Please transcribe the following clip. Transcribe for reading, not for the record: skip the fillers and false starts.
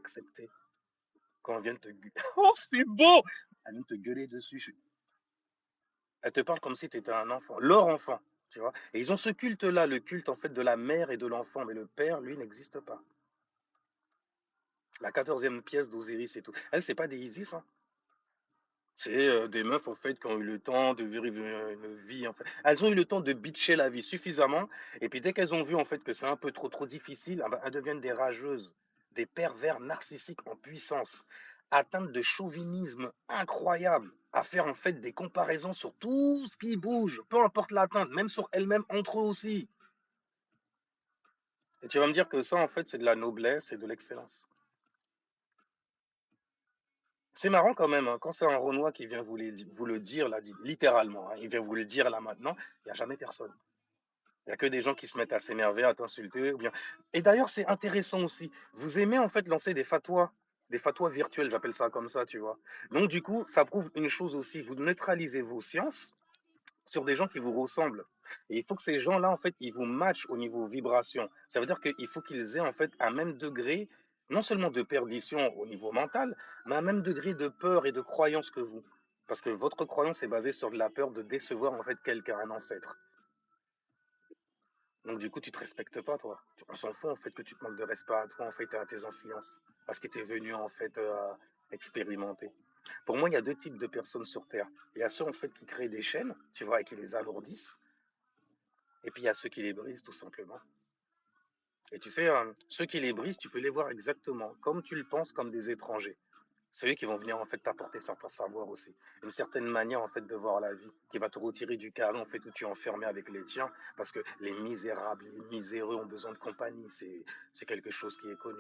accepter quand on vient de te gueuler. Oh, c'est beau! Elle vient de te gueuler dessus. Elle te parle comme si tu étais un enfant, leur enfant, tu vois. Et ils ont ce culte-là, le culte en fait de la mère et de l'enfant, mais le père, lui, n'existe pas. La 14e pièce d'Osiris et tout. Elle, c'est pas des Isis, hein. C'est des meufs en fait qui ont eu le temps de vivre une vie en fait. Elles ont eu le temps de bitcher la vie suffisamment et puis dès qu'elles ont vu en fait que c'est un peu trop difficile, ah ben, elles deviennent des rageuses, des pervers narcissiques en puissance, atteintes de chauvinisme incroyable, à faire en fait des comparaisons sur tout ce qui bouge, peu importe l'atteinte, même sur elles-mêmes entre eux aussi. Et tu vas me dire que ça en fait c'est de la noblesse et de l'excellence. C'est marrant quand même, hein, quand c'est un Renoir qui vient vous le dire, là, littéralement, hein, il vient vous le dire là maintenant, il n'y a jamais personne. Il n'y a que des gens qui se mettent à s'énerver, à t'insulter. Ou bien... Et d'ailleurs, c'est intéressant aussi. Vous aimez en fait lancer des fatwas virtuels, j'appelle ça comme ça, tu vois. Donc du coup, ça prouve une chose aussi, vous neutralisez vos sciences sur des gens qui vous ressemblent. Et il faut que ces gens-là, en fait, ils vous matchent au niveau vibration. Ça veut dire qu'il faut qu'ils aient, en fait, un même degré, non seulement de perdition au niveau mental, mais un même degré de peur et de croyance que vous. Parce que votre croyance est basée sur de la peur de décevoir, en fait, quelqu'un, un ancêtre. Donc, du coup, tu te respectes pas, toi. On s'en fout, en fait, que tu te manques de respect à toi, en fait, et à tes influences. Parce que tu es venu, en fait, expérimenter. Pour moi, il y a deux types de personnes sur Terre. Il y a ceux, en fait, qui créent des chaînes, tu vois, et qui les alourdissent. Et puis il y a ceux qui les brisent tout simplement. Et tu sais, ceux qui les brisent, tu peux les voir exactement comme tu le penses, comme des étrangers. C'est eux qui vont venir en fait t'apporter certains savoirs aussi. Une certaine manière en fait de voir la vie, qui va te retirer du carré en fait où tu es enfermé avec les tiens, parce que les misérables, les miséreux ont besoin de compagnie. C'est quelque chose qui est connu.